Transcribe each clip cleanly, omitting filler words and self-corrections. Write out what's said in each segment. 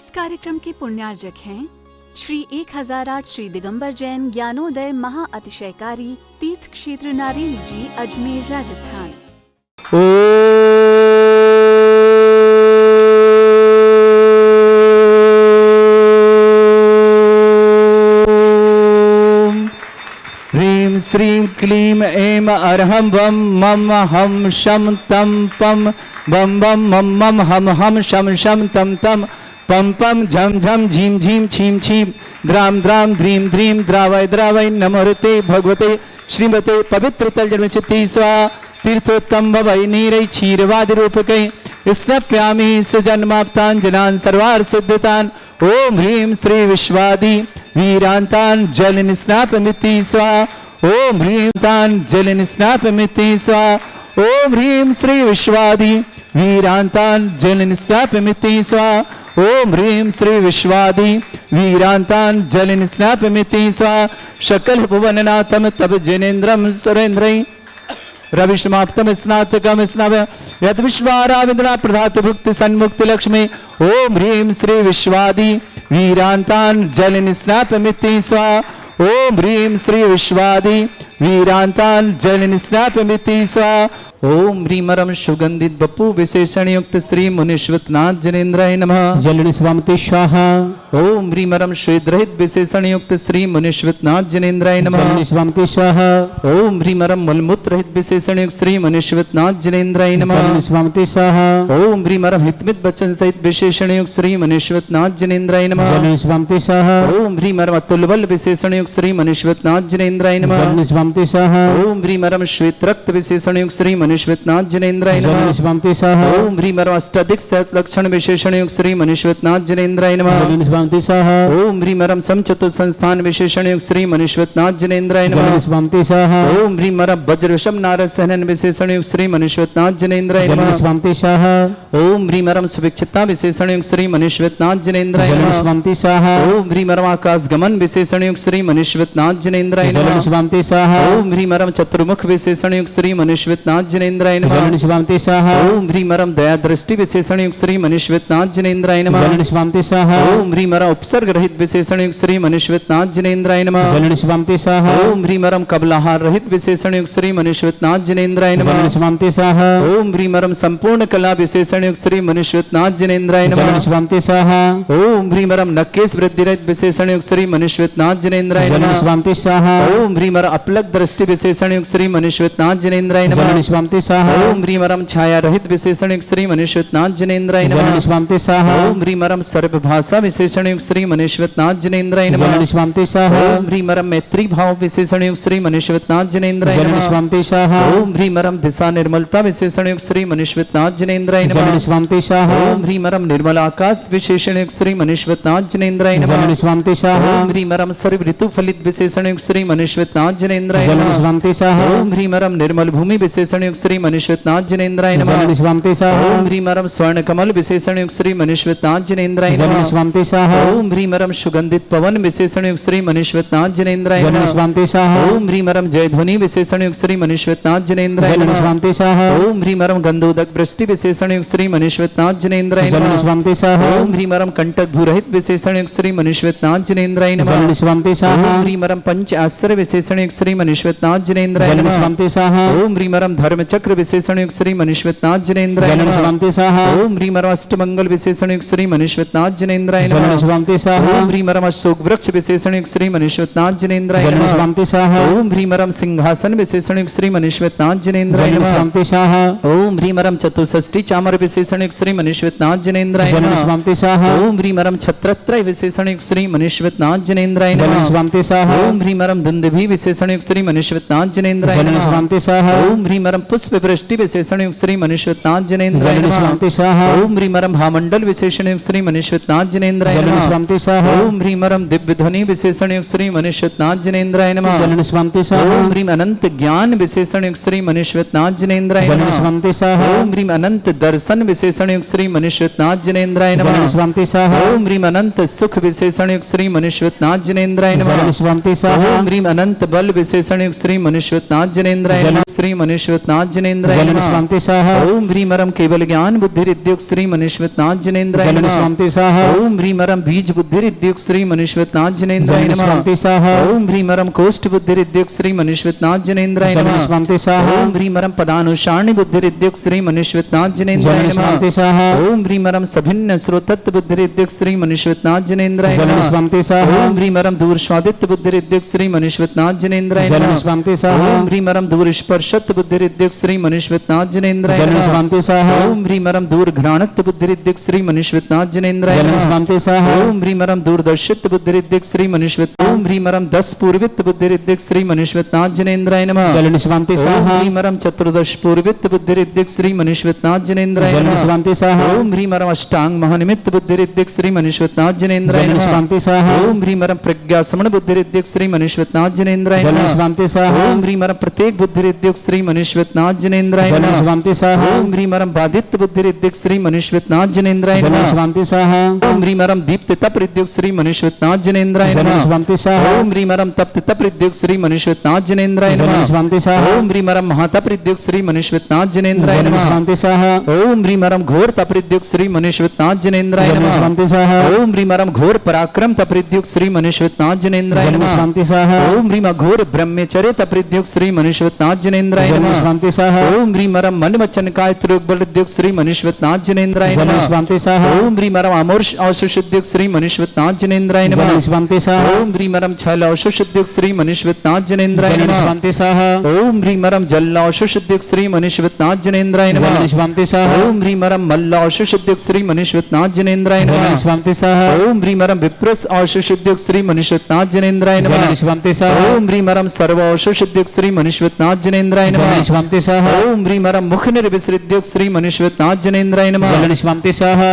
इस कार्यक्रम के पुण्यार्जक हैं श्री 1008 श्री दिगंबर जैन ज्ञानोदय महाअतिशयकारी तीर्थ क्षेत्र नारेल जी, अजमेर, राजस्थान। ह्रीं श्रीं क्लीं ऐं अर्हं वं मम हम शम तम पम बम बम मम मम हम हम शम शम तम तम पम पम झम झम झीम झीम छीम छीम द्राम द्राम ध्रीम ध्रीम द्रावय द्रावय नमोते भगवते श्रीमते पवित्र तलजन्म चित्ती स्वा तीर्थोत्तम भवै नीरै क्षीरवादि रूपकै स्नप्यामि सजन्माप्ताञ्जनान् सर्वार्थ सिद्धितान्। ओम ह्रीं श्री विश्वादि वीरान्तान् जल निस्नापमिति स्वाहा। ओम ह्रीं तान् जल निस्नापमिति स्वाहा। ओम ह्रीं श्री विश्वादि वीरान्तान् जल निस्नापमिति स्वाहा। ओम ह्रीं श्री विश्वादि वीरान्तान् जल निस्नापमिति स्वाहा। सकल भुवननाथम तब जनेन्द्रम सुरेन्द्रै रविष्माप्तम स्नातकम स्नाव यद विश्वाराविंद्रा प्रधात भुक्ति सन्मुक्ति लक्ष्मी। ओम ह्रीं श्री विश्वादि वीरान्तान् जल निस्नापमिति स्वाहा। ओम ह्रीं श्री विश्वादि वीरान्तान् जल निस्नापमिति स्वाहा। ओम ह्रीमरम सुगंधित बपू विशेषण युक्त श्री मुनीश्वतनाथ जनेन्द्राय नमः। जल निस्वामते स्वाहा। ओम ह्रीमरम श्वेद्रहित विशेषण युक्त श्री मुनीश्वतनाथ जनेन्द्राय नमः। जल निस्वामते स्वाहा। ओम ह्रीमरम मलमूत्र रहित विशेषण युक्त श्री मुनीश्वतनाथ जनेन्द्राय नमः। जल निस्वामते स्वाहा। ओम ह्रीमरम हितमित वचन सहित विशेषण युक्त श्री मुनीश्वतनाथ जनेन्द्राय नमः। जल निस्वामते स्वाहा। ओम ह्रीमरम अतुलबल विशेषण युक्त श्री मुनीश्वतनाथ जनेन्द्राय नमः। जल निस्वामते स्वाहा। ओम ह्रीमरम श्वेत रक्त विशेषण युक्त श्री मुनीश्वतनाथ जनेन्द्राय जल नमः। निस्वामते स्वाहा। ओम ह्रीमरम अष्टाधिक सहस्र लक्षण विशेषण युक्त श्री मुनीश्वतनाथ जनेन्द्राय नमः। जल निस्वामते स्वाहा। ओम ह्रीमरम समचतुर संस्थान विशेषण युक्त श्री मुनीश्वतनाथ जनेन्द्राय जल नमः। निस्वामते स्वाहा। ओम ह्रीमरम वज्रवशम नारद सहनन विशेषण युक्त श्री मुनीश्वतनाथ जनेन्द्राय जल नमः। निस्वामते स्वाहा। ओम ह्रीमरम सुविक्षिता विशेषण युक्त श्री मुनीश्वतनाथ जनेन्द्राय जल नमः। निस्वामते स्वाहा। ओम ह्रीमरम आकाश गमन विशेषण युक्त श्री मुनीश्वतनाथ जनेन्द्राय जल नमः। निस्वामते स्वाहा। ओम ह्रीमरम चतुर्मुख विशेषण युक्त श्री मुनीश्वतनाथ जनेन्द्राय जल नमः। निस्वामते स्वाहा। ओम ह्रीमरम दया दृष्टि विशेषण युक्त श्री मुनीश्वतनाथ जनेन्द्राय जल नमः। निस्वामते स्वाहा। ओम ह्रीमरम उपसर्ग रहित विशेषण युक्त श्री मुनीश्वतनाथ जनेन्द्राय नमः। जल निस्वामते स्वाहा। ओम ह्रीमरम कबलाहार रहित विशेषण युक्त श्री मुनीश्वतनाथ जनेन्द्राय जल नमः। निस्वामते स्वाहा। ओम ह्रीमरम संपूर्ण कला विशेषण युक्त श्री मुनीश्वतनाथ जनेन्द्राय जल नमः। निस्वामते स्वाहा। ओम ह्रीमरम नक्केश वृद्धि रहित विशेषण युक्त श्री मुनीश्वतनाथ जनेन्द्राय जल नमः। निस्वामते स्वाहा। ओम ह्रीमरम अपलक दृष्टि विशेषण युक्त श्री मुनीश्वतनाथ जनेन्द्राय जल नमः। निस्वामते स्वाहा। ओम ह्रीमरम छाया रहित विशेषण युक्त श्री मुनीश्वतनाथ जनेन्द्राय जल नमः। निस्वामते स्वाहा। ओम ह्रीमरम सर्वभाषा विशेषण युक्त श्री मुनीश्वतनाथ जनेन्द्राय जल नमः। निस्वामते स्वाहा। ओम ह्रीमरम मैत्री भाव विशेषण युक्त श्री मुनीश्वतनाथ जनेन्द्राय जल नमः। निस्वामते स्वाहा। ओम ह्रीमरम दिशा निर्मलता विशेषण युक्त श्री मुनीश्वतनाथ जनेन्द्राय जल नमः। निस्वामते स्वाहा। ओम ह्रीमरम निर्मल आकाश विशेषण युक्त श्री मुनीश्वतनाथ जनेन्द्राय जल नमः। निस्वामते स्वाहा। ओम ह्रीमरम सर्व ऋतु फलित विशेषण युक्त श्री मुनीश्वतनाथ जनेन्द्राय जल नमः। निस्वामते स्वाहा। ओम ह्रीमरम निर्मल भूमि विशेषण युक्त श्री मुनीश्वतनाथ जनेन्द्राय जल नमः। निस्वामते स्वाहा। ओम ह्रीमरम स्वर्ण कमल विशेषण युक्त श्री मुनीश्वतनाथ जनेन्द्राय जल नमः। निस्वामते स्वाहा। ओम ह्रीमरम सुगंधित पवन विशेषण युक्त श्री मुनीश्वतनाथ जनेन्द्राय जल नमः। निस्वामते स्वाहा। ओम ह्रीमरम जय ध्वनि विशेषण युक्त श्री मुनीश्वतनाथ जनेन्द्राय जल नमः। निस्वामते स्वाहा। ओम ह्रीमरम गंधोदक वृष्टि विशेषण युक्त श्री मुनीश्वतनाथ जनेन्द्राय जल नमः। निस्वामते स्वाहा। ओम ह्रीमरम कंटक भूरहित विशेषण युक्त श्री मुनीश्वतनाथ जनेन्द्राय जल नमः। निस्वामते स्वाहा। ओम ह्रीमरम पंच आश्रय विशेषण युक्त श्री मुनीश्वतनाथ जनेन्द्राय जल नमः। निस्वामते स्वाहा। ओम ह्रीमरम धर्म चक्र विशेषण युक्त श्री मुनीश्वतनाथ जनेन्द्राय जल नमः। निस्वामते स्वाहा। ओम ह्रीमरम अष्टमंगल विशेषण युक्त श्री मुनीश्वतनाथ जनेन्द्राय जल नमः। निस्वामते स्वाहा। ओम ह्रीमरम अशोक वृक्ष विशेषण युक्त श्री मुनीश्वतनाथ जनेन्द्राय जल नमः। निस्वामते स्वाहा। ओम ह्रीमरम सिंहासन विशेषण युक्त श्री मुनीश्वतनाथ जनेन्द्राय जल नमः। निस्वामते स्वाहा। ओम ह्रीमरम चतुष्षष्टि चामर विशेषण युक्त श्री मुनीश्वतनाथ जनेन्द्राय जल नमः। निस्वामते स्वाहा। ओम ह्रीमरम छत्रत्रय विशेषण युक्त श्री मुनीश्वतनाथ जनेन्द्राय जल नमः। निस्वामते स्वाहा। ओम ह्रीमरम दुंदुभि विशेषण युक्त श्री मुनीश्वतनाथ जनेन्द्राय जल नमः। निस्वामते स्वाहा। ओम ह्रीमरम पुष्प वृष्टि विशेषण युक्त श्री मुनीश्वतनाथ जनेन्द्राय जल नमः। निस्वामते स्वाहा। ओम ह्रीमरम भामंडल विशेषण युक्त श्री मुनीश्वतनाथ जनेन्द्राय जल नमः। निस्वामते स्वाहा। ओम ह्रीमरम दिव्य ध्वनि विशेषण युक्त श्री मुनीश्वतनाथ जनेन्द्राय नमः। जल निस्वामते स्वाहा। ओम ह्रीम अनंत ज्ञान विशेषण युक्त श्री मुनीश्वतनाथ जनेन्द्राय जल नमः। निस्वामते स्वाहा। ओम ह्रीम अनंत दर्शन विशेषण युक्त श्री मुनीश्वतनाथ जनेन्द्राय जल नमः। निस्वामते स्वाहा। ओम ह्रीम अनंत सुख विशेषण युक्त श्री मुनीश्वतनाथ जनेन्द्राय जल नमः। निस्वामते स्वाहा। ओम ह्रीम अनंत बल विशेषण युक्त श्री मुनीश्वतनाथ जनेन्द्राय जल- नमः। श्री मुनीश्वतनाथ मनुष्यत्नाजनेन्द्राय जलन नमः। स्वामी स्वाहा ओम ह्रीमरम केवल ज्ञान बुद्धिरिद्युक्त श्री मनुष्यत्नाजनेन्द्राय जलन नमः। स्वामी स्वाहा ओम ह्रीमरम बीज बुद्धिरिद्युक्त श्री मनुष्यत्नाजनेन्द्राय जलन नमः। स्वामी स्वाहा ओम ह्रीमरम कोष्ठ बुद्धिरिद्युक्त श्री मनुष्यत्नाजनेन्द्राय जलन नमः। स्वामी स्वाहा ओम ह्रीमरम पदानुसारणी बुद्धिरिद्युक्त श्री मनुष्यत्नाजनेन्द्राय जलन नमः। स्वामी स्वाहा ओम ह्रीमरम सभिन्न श्रोतत्व बुद्धिरिद्युक्त श्री मनुष्यत्नाजनेन्द्राय जलन नमः। स्वामी स्वाहा ओम ह्रीमरम दूर स्वादित्य बुद्धिरिद्युक्त श्री मनुष्यत्नाजनेन्द्राय जलन नमः। स्वामी स्वाहा ओम ह्रीमरम दूर स्पर्शत्व बुद्धिरिद्युक्त श्री मनुष्यत्नाजनेन्द्राय जलन नमः। स्वामी स्वाहा ओम ह्रीमरम दूर घ्राणत्व बुद्धिरिद्युक्त श्री मनुष्यत्नाजनेन्द्राय जलन नमः। स्वामी स्वाहा ओम ह्रीमरम दूरदर्शित्व बुद्धिरिद्युक्त श्री मनुष्यत्व ओम ह्रीमरम 10 पूर्वित्व बुद्धिरिद्युक्त श्री मनुष्यत्नाजनेन्द्राय नमः। जलन स्वामी ओम स्वाहा ह्रीमरम चतुर्दश पूर्वित्व बुद्धिरिद्युक्त श्री मनुष्यत्नाजनेन्द्राय जलन नमः। स्वामी स्वाहा ओम ह्रीमरम अष्टांग महानिमित्त बुद्धिरिद्युक्त श्री मनुष्यत्नाजनेन्द्राय जलन नमः। स्वामी स्वाहा ओम ह्रीमरम प्रज्ञा समण बुद्धिरिद्युक्त श्री मनुष्यत्नाजनेन्द्राय जलन नमः। स्वामी स्वाहा ओम ह्रीमरम प्रत्येक बुद्धिरिद्युक्त श्री मनुष्यत्नाजनेन्द्राय जलन नमः। स्वामी स्वाहा ओम ह्रीमरम बाधित्य बुद्धिरिद्युक्त श्री मनुष्यत्नाजनेन्द्राय जलन नमः। स्वामी स्वाहा ओम ह्रीमरम दीप्त तप रिद्युक्त श्री मनुष्यत्नाजनेन्द्राय जलन नमः। स्वामी स्वाहा ओम ह्रीमरम तप्त तप रिद्युक्त श्री मनुष्यत्नाजनेन्द्राय जलन नमः। स्वामी स्वाहा ओम ह्रीमरम महातप रिद्युक्त श्री मनुष्यत्नाजनेन्द्राय जलन नमः। स्वामी स्वाहा ओम ह्रीमरम घोर तप रिद्युक्त श्री मनुष्यत्नाजनेन्द्राय जलन नमः। स्वामी स्वाहा ओम ह्रीमरम घोर पराक्रम तप रिद्युक्त श्री मनुष्यत्नाजनेन्द्राय जलन नमः। स्वामी स्वाहा ओम ह्रीम घोर ब्रह्मचर्य तप रिद्युक्त श्री मनुष्यत्नाजनेन्द्राय जलन नमः। स्वामी स्वाहा ओम ह्रीमरम मन वचन काय त्रियोगबल रिद्युक्त श्री मनुष्यत्नाजनेन्द्राय जलन नमः। स्वामी स्वाहा ओम ह्रीमरम अमोर्ष औषुद्युक्त श्री मनुष्यत्नाजनेन्द्राय नमः। जलन स्वामी स्वाहा ओम ह्रीमरम छल औषुद्युक्त श्री मनुष्यत्नाजनेन्द्राय जलन नमः। स्वामी स्वाहा ओम ह्रीमरम जल औषुद्युक्त श्री मनुष्यत्नाजनेन्द्राय जलन नमः। स्वामी स्वाहा ओम ह्रीमरम मल्ल औषुद्युक्त श्री मनुष्यत्नाजनेन्द्राय जलन नमः। स्वामी स्वाहा ओम ह्रीमरम विप्रस औषुद्युक्त श्री मनुष्यत्नाजनेन्द्राय नमः। जलन स्वामी स्वाहा ओम ह्रीमरम सर्व औषुद्युक्त श्री मनुष्यत्नाजनेन्द्राय जलन नमः। स्वामी स्वाहा ओम ह्रीमरम मुख निर्विसृद्युक्त श्री मनुष्यत्नाजनेन्द्राय नमः। जलन स्वामी स्वाहा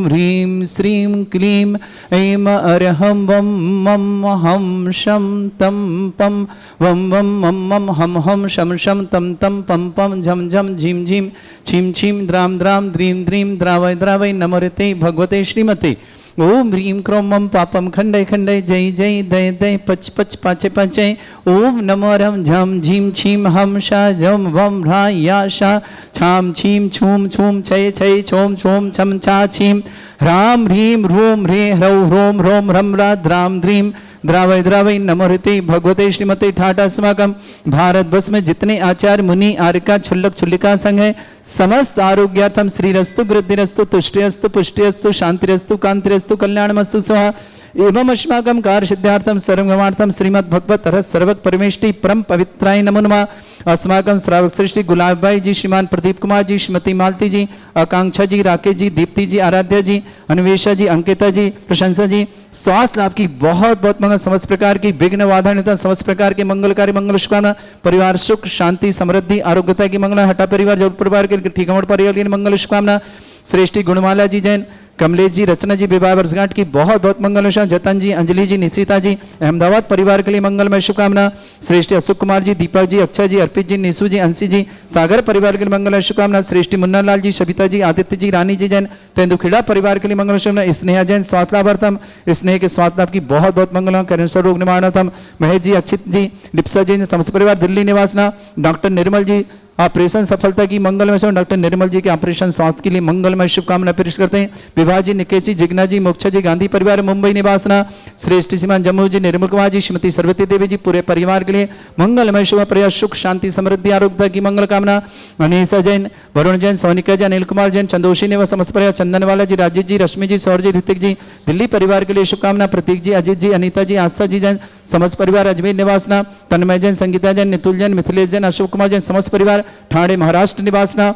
ह्रीं श्रीं क्लीं ऐं अरहं वं मं हं शं तं पं वं वं मं मं हं हं शं शं तं तं पं पं झं झं झीं झीं छीं छीं द्रां द्रां द्रीं द्रीं द्रावय द्रावय नमोरते भगवते श्रीमते। ओम ह्रीं क्रों मं पापं खण्डय खण्डय जय जय दय दय पच पच पाचे पाचे। ओम नमो रं झं झीं छीं हं शा झं वं ह्रा या शा छां छीं छूं छूं छय छय छों छों छं छा छीं ह्रां ह्रीं ह्रूं ह्रे ह्रौं ह्रों ह्रों ह्रं ह्रा द्रां द्रीं द्रावय द्रावय नमोहृते भगवते श्रीमते ठाट अस्माकं भारतवर्ष में जितने आचार्य मुनि आर्यका छुल्लक छुल्लिका संघ है समस्त आरोग्यार्थम श्रीरस्तु वृद्धिरस्तु तुष्टिरस्तु पुष्टिरस्तु शांतिरस्तु कांतिरस्तु कल्याणमस्तु स्वाहा। एवं अस्माकं कार्य सिद्धार्थम सर्वगमार्थम श्रीमद् भगवत रस सर्वक परमेष्टि परम पवित्राय नमो नमः। अस्माकं श्रावक श्रेष्ठी गुलाब भाई जी, श्रीमान प्रदीप कुमार जी, श्रीमती मालती जी, आकांक्षा जी, राकेश जी, दीप्ति जी, आराध्या जी, अन्वेषा जी, अंकिता जी, प्रशंसा जी, स्वास्थ्य लाभ की बहुत बहुत मंगल, समस्त प्रकार की विघ्न वाधा समस्त प्रकार के मंगलकारी मंगल शुभकामना, परिवार सुख शांति समृद्धि आरोग्यता की मंगल, हटा परिवार जौल परिवार के ठीकमठ परिवार की मंगल शुभकामना। श्रेष्ठी गुणमाला जी जैन, कमलेश जी, रचना जी विवाह वर्षगांठ की बहुत बहुत मंगल। जतन जी, अंजलि जी, निश्रिता जी, अहमदाबाद परिवार के लिए मंगलमय शुभकामना। श्रेष्ठी अशोक कुमार जी, दीपक जी, अक्षय जी, अर्पित जी, निशु जी, अंशी जी, सागर परिवार के लिए मंगलमय शुभकामना। श्रेष्ठी मुन्ना लाल जी, सविता जी, आदित्य जी, रानी जी जैन, तेंदुखेड़ा परिवार के लिए मंगल शुभकामना। स्नेहा जैन स्वास्थ्य लाभार्थम, स्नेह के स्वास्थ्य लाभ की बहुत बहुत मंगल। कैंसर रोग निवारणार्थम महेश जी, अक्षित जी, डिप्सा जी, समस्त परिवार दिल्ली निवासना। डॉक्टर निर्मल जी ऑपरेशन सफलता की मंगलमय शुभ, डॉक्टर निर्मल जी के ऑपरेशन स्वास्थ्य के लिए मंगलमय शुभकामना पेश करते हैं। विवाह जी, निकेश जी, जिग्ना जी, मोक्षा जी, गांधी परिवार मुंबई निवासना। श्रेष्ठ श्रीमान जम्मू जी, निर्मल कुमार जी, श्रीमती सरस्वती देवी जी, पूरे परिवार के लिए मंगलमय शुभ प्रयास सुख शांति समृद्धि आरोग्य की मंगल कामना। अनीसा जैन, वरुण जैन, सोनिका जैन, अनिल कुमार जैन, चंदोशी ने समस्त परिवार, चंदनवाला जी, राजेश जी, रश्मि जी, सौर जी, ऋतिक जी, दिल्ली परिवार के लिए शुभकामना। प्रतीक जी, अजीत जी, अनीता जी, आस्था जी जैन, समस्त परिवार अजमेर निवासना। तन्मय जैन, संगीता जैन, नितुल जैन, मिथिलेश जैन, अशोक कुमार जैन, समस्त परिवार ठाणे महाराष्ट्र निवासना।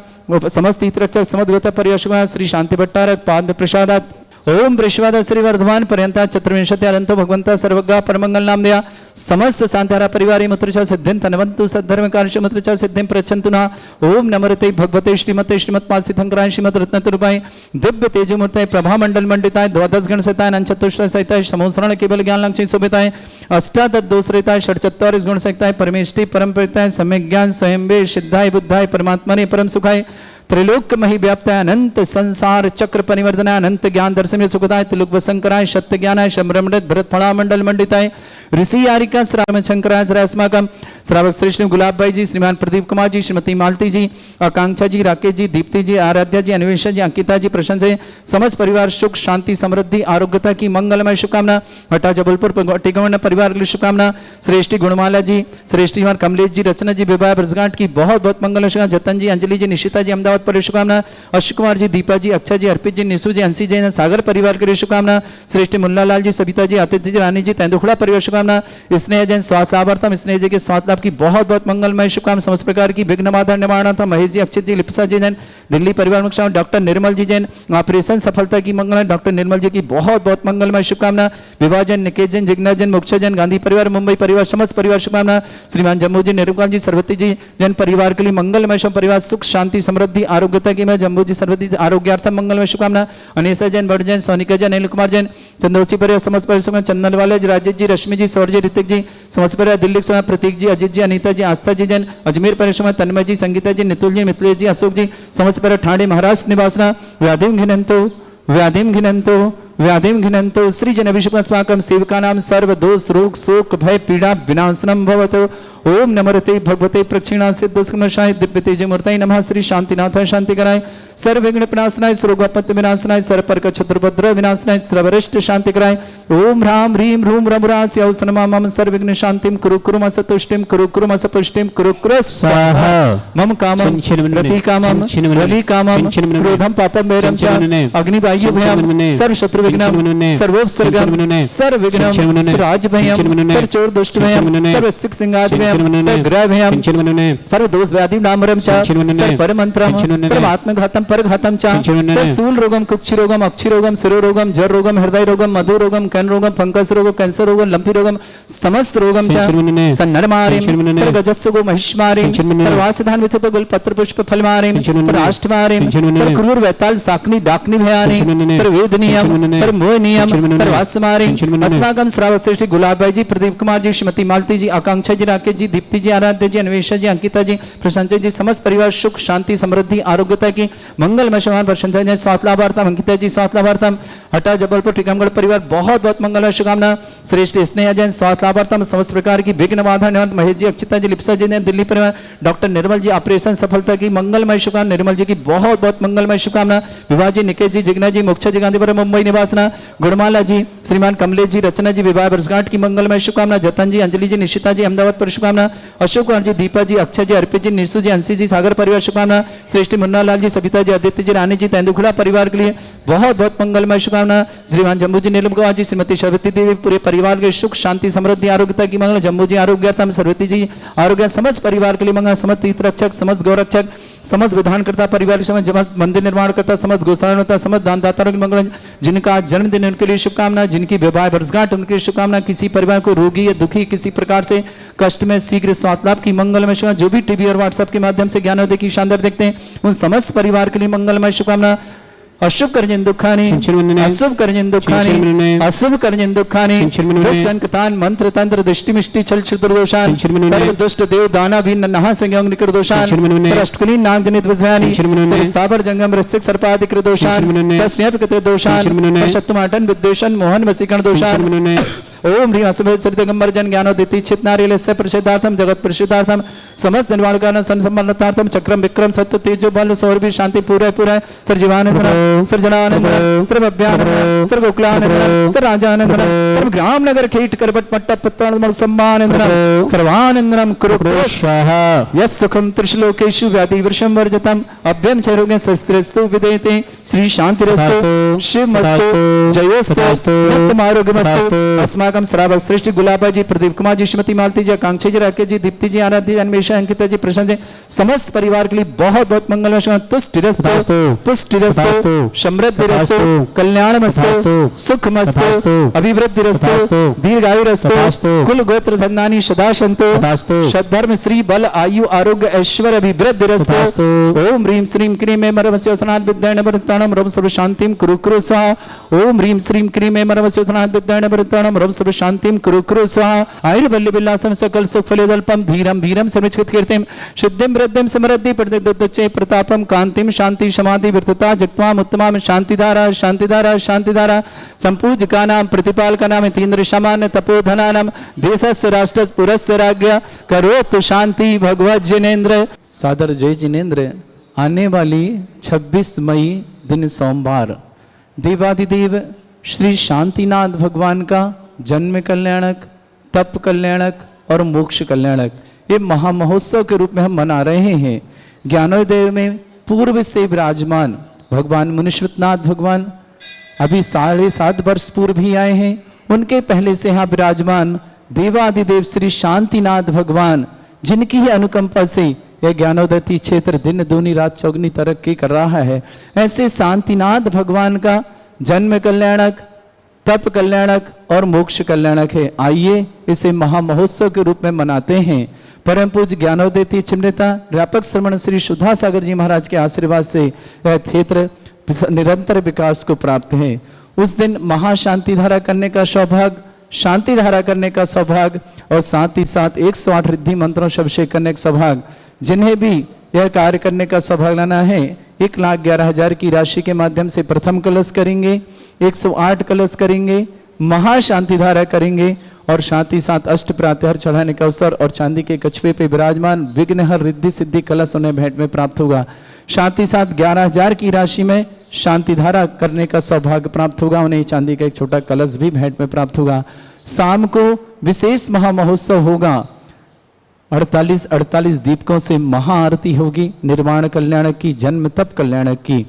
समस्त हितरक्षक समस्त परिवार श्री शांति भट्टारक पाद प्रसादात। ओम वृषवाद श्री वर्धमान पर्यंता चतुर्विंशति अनंतो भगवंता सर्वज्ञ परमंगल नाम दया समस्त शांतारा परिवारे मुत्रचा सिद्धिं तनवन्तु सद्धर्म कार्य मुत्रचा सिद्धिं प्रचंतु ना ओम नमरते भगवते श्रीमते श्रीमत्पास्थितंकराय श्रीमद रत्नतुरुपाय दिव्य तेजमूर्ताय प्रभा मंडल मंडिताय द्वादश गण सहिताय अनंचतुष्ट सहिताय समोसरण केवल ज्ञान लक्ष्मी शोभिताय अष्टादश दोषरिताय षट्चत्वारिश गुण सहिताय परमेष्टि परम परिताय सम्यक ज्ञान स्वयंबे सिद्धाय बुद्धाय परमात्मने परम सुखाय त्रिलोक मही व्याप्ताय अनंत संसार चक्र परिवर्तनाय अनंत ज्ञान दर्शन सुखदाय त्रिलोक वसंकराय सत्य ज्ञानाय शम्रमृत भरत फणा मंडल मंडिताय ऋषि यारिका श्रावण शंकराय अस्माकम श्रावक श्री गुलाब भाई जी श्रीमान प्रदीप कुमार जी श्रीमती मालती जी आकांक्षा जी राकेश जी दीप्ति जी आराध्या जी अन्वेषा जी अंकिता जी प्रशंसा जी समस्त परिवार सुख शांति समृद्धि आरोग्यता की मंगलमय शुभकामना हटा जबलपुर टिकमंड परिवार के लिए शुभकामना श्रेष्ठी गुणमाला जी श्रेष्ठी कमलेश जी रचना जी विवाह वर्षगांठ की बहुत बहुत मंगल शुभकामना जतन जी अंजलि जी निशिता जी अहमदाबाद पर शुभकामना अशोक कुमार जी दीपा जी अक्षय जी अर्पित जी निशु जी अंशी जी सागर परिवार के लिए शुभकामना श्रेष्ठ मुन्ना लाल जी सविता जी आतिथ्य जी रानी जी तेंदुखड़ा परिवार शुभकामना स्नेह जैन स्वास्थ्य लाभार्थम स्नेह जी के स्वास्थ्य लाभ की बहुत बहुत मंगलमय शुभकामना समस्त प्रकार की विघ्न बाधा निवारणार्थ महेश जी अक्षित जी लिप्सा जी जैन दिल्ली परिवार मुख्य डॉक्टर निर्मल जी जैन ऑपरेशन सफलता की मंगल डॉक्टर निर्मल जी की बहुत बहुत मंगलमय शुभकामना विवाह जैन निकेश जैन जिग्ना जैन मोक्ष जैन गांधी परिवार मुंबई परिवार समस्त परिवार शुभकामना श्रीमान जम्मू जी नेहरूकाल जी सरवती जी जैन परिवार के लिए मंगलमय शुभ परिवार सुख शांति समृद्धि आरोग्यता की मैं जम्मू जी सरवती आरोग्यार्थम मंगलमय शुभकामना अनिशा जैन बड़ जैन सोनिका जैन अनिल कुमार जैन चंदोसी परिवार समस्त परिवार चंदन वाले राजेश जी रश्मि जी सौर जी ऋतिक जी समस्त परिवार दिल्ली समय प्रतीक जी अजित जी अनीता जी आस्था जी जैन अजमेर परिवार तन्मय जी संगीता जी नितुल जी मिथिलेश जी अशोक जी समस्त परिवार ठाणे महाराष्ट्र निवासना व्याधिम घिनंतो श्री जन अभिषेकम सेवका नाम सर्व दोष रोग शोक भय पीड़ा विनाशनम भवतो ओम नमरते भगवते प्रक्षिणा सिद्धस्कमशाय दिव्य तेज मूर्तये नमः श्री शांतिनाथाय शांति कराय सर्व विघ्न विनाशनाय सर्वोपत्ति विनाशनाय सर्वपर्क चतुर्भद्र विनाशनाय सर्वरिष्ट शांति कराय ओम ह्राम ह्रीम ह्रूम रमुरास्य औसनमा मम सर्व विघ्न शांतिम कुरु कुरु असतुष्टिम कुरु कुरु असपुष्टिम कुरु कुरु स्वाहा मम कामम रति कामम वली कामम क्रोधम पापम वैरम च अग्निवायु भयम सर्व शत्रु विघ्नम सर्वोपसर्गम सर्व विघ्नम सर्वराज भयम सर्व चोर दुष्ट भयम सर्व सिख सिंगादि भयम ग्रह भयम सर्व दोष व्याधि नामरम च सर्व परमंत्रम सर्व आत्मघातम परघातम च सर्व सूल रोगम कुक्षि रोगम अक्षि रोगम शिरो रोगम जर रोगम हृदय रोगम मधु रोगम कैन रोगम फंगस रोगम कैंसर रोगम लंपी रोगम समस्त रोगम च सन्नरमारिम सर्व गजस्सुगो महिष्मारिम सर्वासधान विचतो गुल पत्र पुष्प फलमारिम सर्व आष्टमारिम सर्व क्रूर वैताल साकनी डाकनी भयानि सर्व वेदनियम सर्व मोहनियम सर्व आसमारिम अस्माकम श्रावक श्रेष्ठ गुलाब भाई जी प्रदीप कुमार जी श्रीमती मालती जी आकांक्षा जी राकेश जी दीप्ति जी आराध्य जी अन्वेषा जी अंकिता जी प्रशंसा जी समस्त परिवार सुख शांति समृद्धि आरोग्यता की मंगलमय शुभकामना प्रशंसा जी स्वास्थ्य लाभार्थम अंकिता जी स्वास्थ्य लाभार्थम हटा जबलपुर टीकमगढ़ परिवार बहुत बहुत मंगलमय शुभकामना श्रेष्ठ स्नेह जैन स्वास्थ्य लाभार्थम समस्त प्रकार की विघ्न बाधा निवारण महेश जी अक्षिता जी लिप्सा जी ने दिल्ली परिवार डॉक्टर निर्मल जी ऑपरेशन सफलता की मंगलमय शुभकामना निर्मल जी की बहुत बहुत मंगलमय शुभकामना विवाह जी निकेश जी जिग्ना जी मोक्षा जी गांधीपुर मुंबई निवासना गुणमाला जी श्रीमान कमलेश जी रचना जी विवाह वर्षगांठ की मंगलमय शुभकामना जतन जी अंजलि जी निशिता जी अहमदाबाद पर शुभकामना अशोक कुमार जी दीपा जी अक्षय जी अर्पित जी निशु जी अंशी जी सागर परिवार शुभकामना श्रेष्ठ मुन्ना लाल जी सविता जी आदित्य जी रानी जी तेंदुखड़ा परिवार के लिए बहुत बहुत मंगलमय शुभकामना श्रीमान जम्मू जी नीलम कुमार जी श्रीमती शरवती देवी पूरे परिवार के सुख शांति समृद्धि आरोग्यता की मंगल जम्मू जी आरोग्यतम सरवती जी आरोग्य समस्त परिवार के लिए मंगल समस्त तीर्थ रक्षक समस्त गौरक्षक समस्त विधानकर्ता परिवार के समस्त मंदिर निर्माण करता समस्त गोसाता समस्त दानदाताओं की मंगल जिनका जन्मदिन उनके लिए शुभकामना जिनकी विवाह वर्षगांठ उनके लिए शुभकामना किसी परिवार को रोगी या दुखी किसी प्रकार से कष्ट में शीघ्र स्वास्थ्य लाभ की मंगलमय शुभकामना जो भी टीवी और व्हाट्सएप के माध्यम से ज्ञानोदय की शानदार देखते हैं उन समस्त परिवार के लिए मंगलमय शुभकामना अशुभ कर्जन दुखानी अशुभ कर्जन दुखानी अशुभ कर्जन दुखानी दुष्टंकतान मंत्र तंत्र दृष्टि मिष्टि छल छिद्र दोषान सर्व दुष्ट देव दाना भी नहा संयोग निकर दोषान सर्वष्टकुली नाग जनित विषयानि स्थावर जंगम रसिक सर्पादिक दोषान स्नेह कृत दोषान शत्रुमाटन विद्वेषण मोहन वसीकरण दोषान ओम ह्रीं असभेद सरितगंबर जन ज्ञानोदिति चित नारियलस्य प्रसिद्धार्थम जगत प्रसिद्धार्थम समस्त निर्वाण कारण संसम्मतार्थम चक्रम विक्रम सत्य तेजो बल सौरभि शांति पूरे पूरे सर जीवानंद सर जनानंद सर अभ्यानंद सर गोकुलानंद सर राजानंद सर ग्राम नगर कीट करपट पट्ट पत्रानंद सम्मानंदनम सर्वानंदनम कुरु स्वाहा यस् सुखम त्रिशलोकेषु व्याधि वृषम वर्जतम अभ्यम चरोगे शस्त्रस्तु विदेते श्री शांतिरस्तु शिवमस्तु जयोस्तु नित्यमारोग्यमस्तु अस्मा सुधाकम श्रावक श्रेष्ठ गुलाबा जी, प्रदीप कुमार जी, श्रीमती मालती जी, आकांक्षी जी, राकेश जी, दीप्ति जी, आराध्य जी, अन्वेषा, अंकिता जी, प्रशांत जी, समस्त परिवार के लिए बहुत बहुत मंगल। तुष्टिरस्तु, पुष्टिरस्तु, समृद्धिरस्तु, कल्याणमस्तु, सुखमस्तु, अभिवृद्धिरस्तु, दीर्घायुरस्तु, कुल गोत्र धनानि सदा सन्तु, सद्धर्म श्री बल आयु आरोग्य ऐश्वर्य अभिवृद्धिरस्तु। ओम ह्रीं श्रीं क्रीं ऐं मरवस्योसनात् विद्याण वरताणं रव सर्व शांतिं कुरु कुरु स्वाहा। ओम ह्रीं श्रीं क्रीं ऐं मरवस्योसनात् विद्याण वरताणं रव सर्व शांतिं कुरु कुरु स्वाहा। आयुर्बल्य विलासं सकल सुख फलदल्पं धीरं धीरं सर्वचित कीर्तिं सिद्धिं वृद्धिं समृद्धि प्रतिदत्तचे प्रतापं कांतिं शांति समाधि विरतता जगत्वां उत्तमां शांतिधारा शांतिधारा शांतिधारा संपूजकानां प्रतिपालकानां तीन्द्र सामान्य तपोधनानां देशस्य राष्ट्रस्य पुरस्य राज्ञ करोतु शांति भगवत जिनेन्द्र। सादर जय जिनेन्द्र। आने वाली 26 मई दिन सोमवार देवादिदेव श्री शांतिनाथ भगवान का जन्म कल्याणक, तप कल्याणक और मोक्ष कल्याणक ये महामहोत्सव के रूप में हम मना रहे हैं। ज्ञानोदय में पूर्व से विराजमान भगवान मुनीश्वरनाथ भगवान अभी 7.5 वर्ष पूर्व ही आए हैं। उनके पहले से यहाँ विराजमान देवादिदेव श्री शांतिनाथ भगवान, जिनकी ही अनुकंपा से यह ज्ञानोदय क्षेत्र दिन दूनी रात चौगनी तरक्की कर रहा है, ऐसे शांतिनाथ भगवान का जन्म कल्याणक, तप कल्याणक और मोक्ष कल्याणक है। आइए इसे महामहोत्सव के रूप में मनाते हैं। परम पूज्य ज्ञानोदय तीर्थ नेता व्यापक श्रमण श्री सुधा सागर जी महाराज के आशीर्वाद से यह क्षेत्र निरंतर विकास को प्राप्त है। उस दिन महाशांति धारा करने का सौभाग्य, शांति धारा करने का सौभाग्य और साथ ही साथ 108 रिद्धि मंत्रों से अभिषेक करने का सौभाग्य, जिन्हें भी यह कार्य करने का सौभाग्य लाना है 1,11,000 की राशि के माध्यम से प्रथम कलश करेंगे, 108 कलश करेंगे, महाशांति धारा करेंगे और साथ ही साथ अष्ट प्रातःहर चढ़ाने का अवसर और चांदी के कछुए पे विराजमान विघ्नहर रिद्धि सिद्धि कलश उन्हें भेंट में प्राप्त होगा। साथ ही साथ 11,000 की राशि में शांति धारा करने का सौभाग्य प्राप्त होगा। उन्हें चांदी का एक छोटा कलश भी भेंट में प्राप्त होगा। शाम को विशेष महामहोत्सव होगा। 48 दीपकों से महाआरती होगी निर्वाण कल्याणक की, जन्म तप कल्याणक की।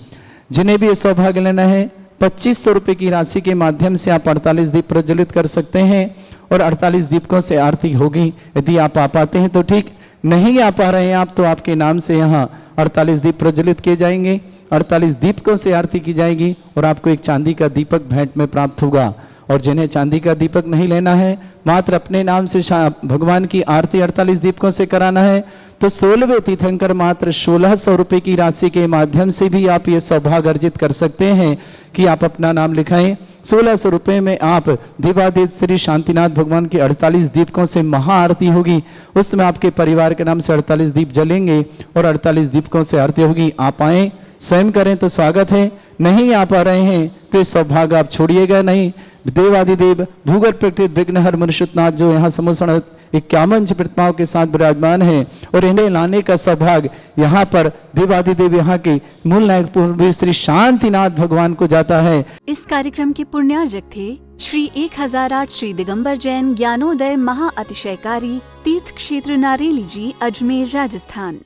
जिन्हें भी सौभाग्य लेना है 2500 रुपये की राशि के माध्यम से आप 48 दीप प्रज्वलित कर सकते हैं और 48 दीपकों से आरती होगी। यदि आप आ पाते हैं तो ठीक, नहीं आ पा रहे हैं आप तो आपके नाम से यहाँ 48 दीप प्रज्वलित किए जाएंगे, 48 दीपकों से आरती की जाएगी और आपको एक चांदी का दीपक भेंट में प्राप्त होगा। और जिन्हें चांदी का दीपक नहीं लेना है, मात्र अपने नाम से भगवान की आरती 48 दीपकों से कराना है, तो 16वें तीर्थंकर मात्र 1600 रुपये की राशि के माध्यम से भी आप ये सौभाग्य अर्जित कर सकते हैं कि आप अपना नाम लिखाएं। 1600 रुपये में आप देवादिदेव श्री शांतिनाथ भगवान की 48 दीपकों से महाआरती होगी। उसमें आपके परिवार के नाम से 48 दीप जलेंगे और 48 दीपकों से आरती होगी। आप आएँ, स्वयं करें तो स्वागत है। नहीं आ पा रहे हैं तो ये सौभाग्य आप छोड़िएगा नहीं। देवादिदेव भूगर्भ प्रकृत विघ्नहर मुनीश्वरनाथ जो यहाँ समूह 51 प्रतिमाओं के साथ विराजमान है और इन्हें लाने का सौभाग्य यहाँ पर देवादिदेव यहाँ के मूल नायक पूर्व श्री शांतिनाथ भगवान को जाता है। इस कार्यक्रम के पुण्यार्जक थे श्री 1008 श्री दिगंबर जैन ज्ञानोदय महाअतिशयकारी तीर्थ क्षेत्र नारेली जी, अजमेर, राजस्थान।